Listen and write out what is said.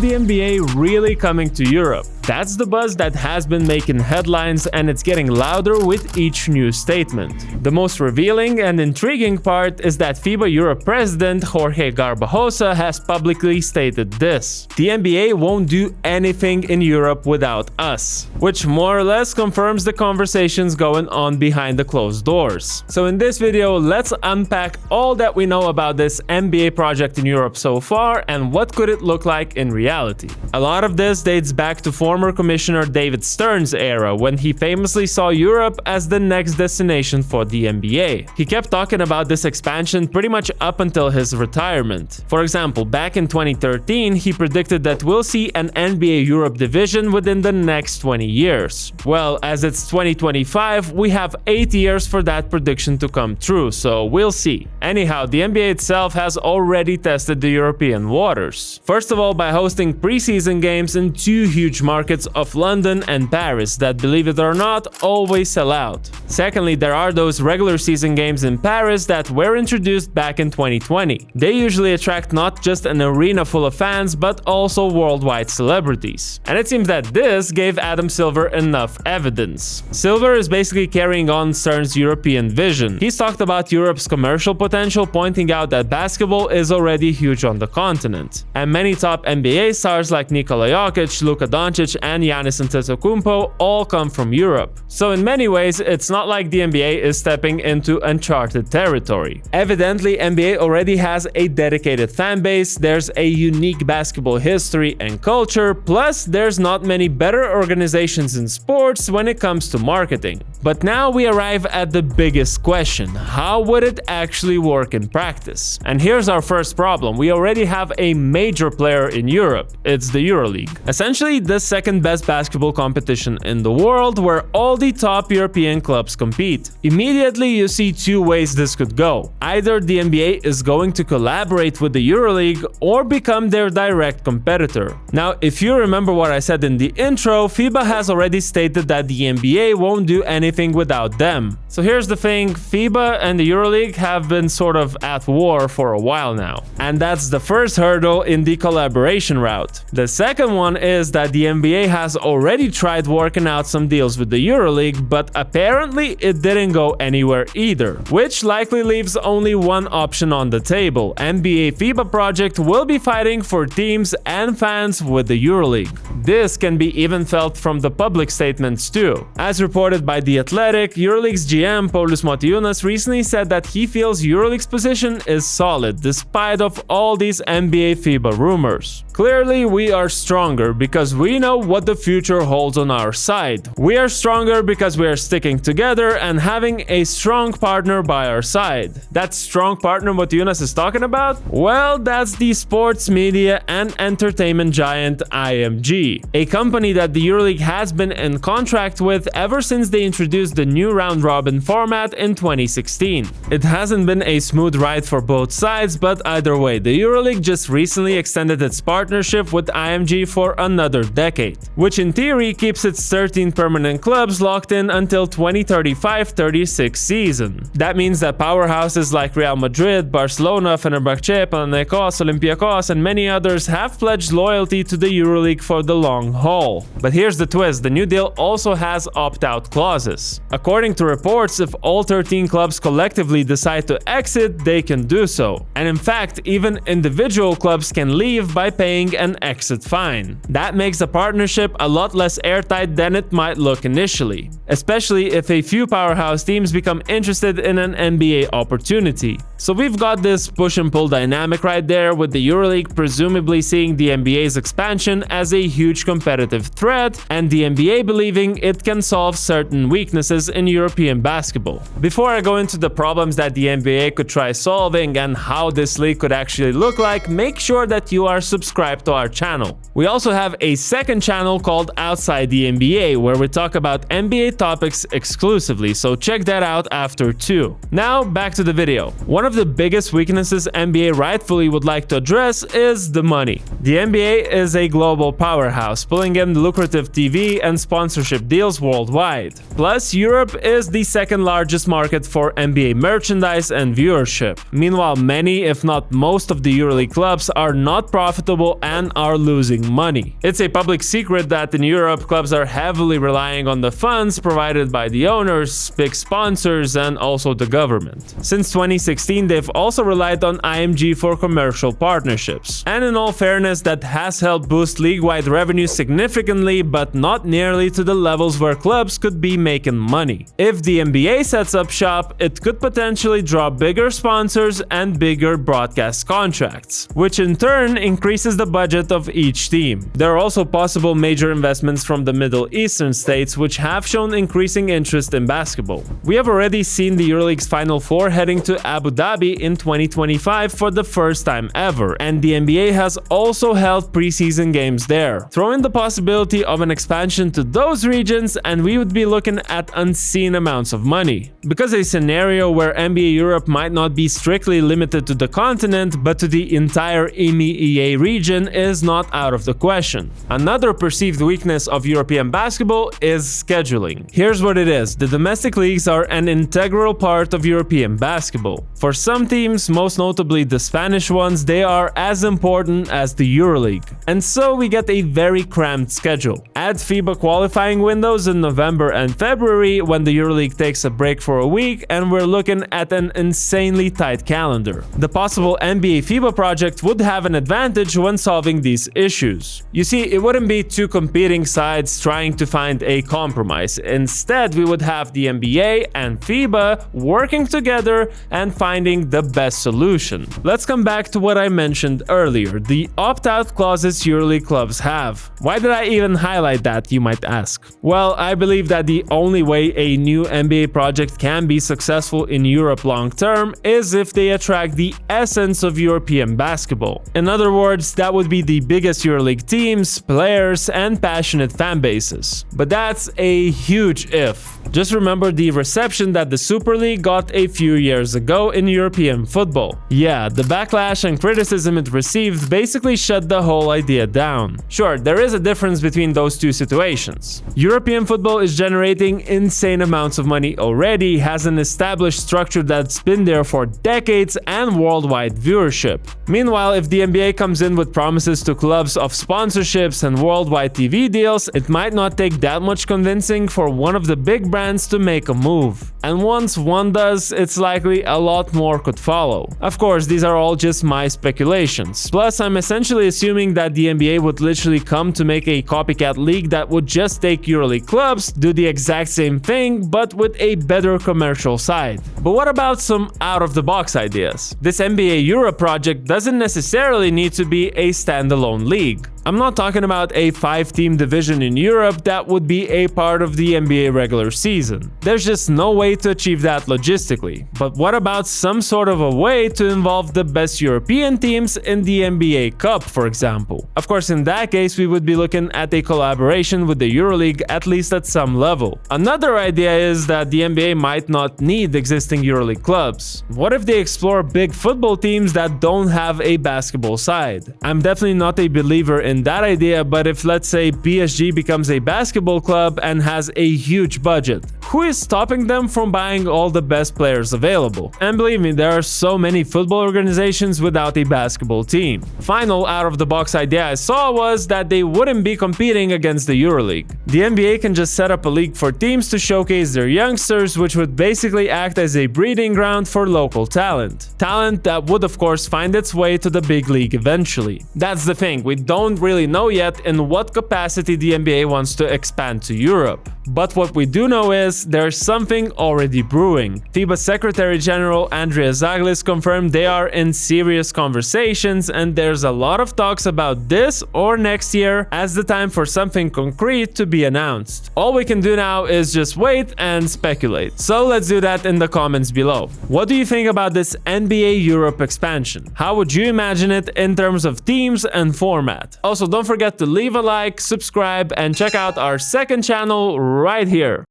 the NBA really coming to Europe? That's the buzz that has been making headlines, and it's getting louder with each new statement. The most revealing and intriguing part is that FIBA Europe president Jorge Garbajosa has publicly stated this: the NBA won't do anything in Europe without us, which more or less confirms the conversations going on behind the closed doors. So in this video, let's unpack all that we know about this NBA project in Europe so far and what could it look like in reality. A lot of this dates back to former Commissioner David Stern's era, when he famously saw Europe as the next destination for the NBA. He kept talking about this expansion pretty much up until his retirement. For example, back in 2013, he predicted that we'll see an NBA Europe division within the next 20 years. Well, as it's 2025, we have 8 years for that prediction to come true, so we'll see. Anyhow, the NBA itself has already tested the European waters. First of all, by hosting preseason games in two huge markets of London and Paris that, believe it or not, always sell out. Secondly, there are those regular season games in Paris that were introduced back in 2020. They usually attract not just an arena full of fans, but also worldwide celebrities. And it seems that this gave Adam Silver enough evidence. Silver is basically carrying on Stern's European vision. He's talked about Europe's commercial potential, pointing out that basketball is already huge on the continent. And many top NBA stars like Nikola Jokic, Luka Doncic, and Giannis Antetokounmpo all come from Europe. So in many ways, it's not like the NBA is stepping into uncharted territory. Evidently, NBA already has a dedicated fan base, there's a unique basketball history and culture, plus there's not many better organizations in sports when it comes to marketing. But now we arrive at the biggest question: how would it actually work in practice? And here's our first problem: we already have a major player in Europe. It's the EuroLeague. Essentially the second best basketball competition in the world, where all the top European clubs compete. Immediately you see two ways this could go. Either the NBA is going to collaborate with the EuroLeague or become their direct competitor. Now, if you remember what I said in the intro, FIBA has already stated that the NBA won't do anything without them. So here's the thing: FIBA and the EuroLeague have been sort of at war for a while now. And that's the first hurdle in the collaboration route. The second one is that the NBA has already tried working out some deals with the EuroLeague, but apparently it didn't go anywhere either, which likely leaves only one option on the table. NBA-FIBA project will be fighting for teams and fans with the EuroLeague. This can be even felt from the public statements too. As reported by The Athletic, EuroLeague's GM Paulius Motiejunas recently said that he feels EuroLeague's position is solid despite of all these NBA-FIBA rumors. Clearly, we are stronger because we know what the future holds on our side. We are stronger because we are sticking together and having a strong partner by our side. That strong partner Motiejunas is talking about? Well, that's the sports media and entertainment giant IMG, a company that the EuroLeague has been in contract with ever since they introduced the new round-robin format in 2016. It hasn't been a smooth ride for both sides, but either way, the EuroLeague just recently extended its partnership with IMG for another decade, which in theory keeps its 13 permanent clubs locked in until 2035-36 season. That means that powerhouses like Real Madrid, Barcelona, Fenerbahce, Panathinaikos, Olympiacos, and many others have pledged loyalty to the EuroLeague for the long haul. But here's the twist: the new deal also has opt-out clauses. According to reports, if all 13 clubs collectively decide to exit, they can do so. And in fact, even individual clubs can leave by paying an exit fine. That makes the partnership a lot less airtight than it might look initially, especially if a few powerhouse teams become interested in an NBA opportunity. So we've got this push and pull dynamic right there, with the EuroLeague presumably seeing the NBA's expansion as a huge competitive threat, and the NBA believing it can solve certain weaknesses in European basketball. Before I go into the problems that the NBA could try solving and how this league could actually look like, make sure that you are subscribed to our channel. We also have a second channel called Outside the NBA, where we talk about NBA topics exclusively, so check that out after too. Now back to the video. One of of the biggest weaknesses NBA rightfully would like to address is the money. The NBA is a global powerhouse, pulling in lucrative TV and sponsorship deals worldwide. Plus, Europe is the second largest market for NBA merchandise and viewership. Meanwhile, many, if not most of the EuroLeague clubs are not profitable and are losing money. It's a public secret that in Europe, clubs are heavily relying on the funds provided by the owners, big sponsors, and also the government. Since 2016, they've also relied on IMG for commercial partnerships. And in all fairness, that has helped boost league-wide revenue significantly, but not nearly to the levels where clubs could be making money. If the NBA sets up shop, it could potentially draw bigger sponsors and bigger broadcast contracts, which in turn increases the budget of each team. There are also possible major investments from the Middle Eastern states, which have shown increasing interest in basketball. We have already seen the EuroLeague's Final Four heading to Abu Dhabi in 2025 for the first time ever, and the NBA has also held preseason games there. Throw in the possibility of an expansion to those regions and we would be looking at unseen amounts of money. Because a scenario where NBA Europe might not be strictly limited to the continent but to the entire EMEA region is not out of the question. Another perceived weakness of European basketball is scheduling. Here's what it is: the domestic leagues are an integral part of European basketball. For some teams, most notably the Spanish ones, they are as important as the EuroLeague. And so we get a very cramped schedule. Add FIBA qualifying windows in November and February when the EuroLeague takes a break for a week, and we're looking at an insanely tight calendar. The possible NBA-FIBA project would have an advantage when solving these issues. You see, it wouldn't be two competing sides trying to find a compromise. Instead, we would have the NBA and FIBA working together and finding the best solution. Let's come back to what I mentioned earlier, the opt-out clauses EuroLeague clubs have. Why did I even highlight that, you might ask? Well, I believe that the only way a new NBA project can be successful in Europe long term is if they attract the essence of European basketball. In other words, that would be the biggest EuroLeague teams, players, and passionate fan bases. But that's a huge if. Just remember the reception that the Super League got a few years ago in European football. Yeah, the backlash and criticism it received basically shut the whole idea down. Sure, there is a difference between those two situations. European football is generating insane amounts of money already, has an established structure that's been there for decades, and worldwide viewership. Meanwhile, if the NBA comes in with promises to clubs of sponsorships and worldwide TV deals, it might not take that much convincing for one of the big brands to make a move. And once one does, it's likely a lot more could follow. Of course, these are all just my speculations. Plus, I'm essentially assuming that the NBA would literally come to make a copycat league that would just take EuroLeague clubs, do the exact same thing, but with a better commercial side. But what about some out-of-the-box ideas? This NBA Europe project doesn't necessarily need to be a standalone league. I'm not talking about a 5-team division in Europe that would be a part of the NBA regular season. There's just no way to achieve that logistically. But what about some sort of a way to involve the best European teams in the NBA Cup, for example? Of course, in that case, we would be looking at a collaboration with the EuroLeague, at least at some level. Another idea is that the NBA might not need existing EuroLeague clubs. What if they explore big football teams that don't have a basketball side? I'm definitely not a believer in that idea, but if, let's say, PSG becomes a basketball club and has a huge budget, who is stopping them from buying all the best players available? And believe me, there are so many football organizations without a basketball team. Final out-of-the-box idea I saw was that they wouldn't be competing against the EuroLeague. The NBA can just set up a league for teams to showcase their youngsters, which would basically act as a breeding ground for local talent. Talent that would, of course, find its way to the big league eventually. That's the thing, we don't really know yet in what capacity the NBA wants to expand to Europe. But what we do know is there's something already brewing. FIBA Secretary General Andrea Zaglis confirmed they are in serious conversations, and there's a lot of talks about this or next year as the time for something concrete to be announced. All we can do now is just wait and speculate. So let's do that in the comments below. What do you think about this NBA Europe expansion? How would you imagine it in terms of teams and format? Also, don't forget to leave a like, subscribe, and check out our second channel right here.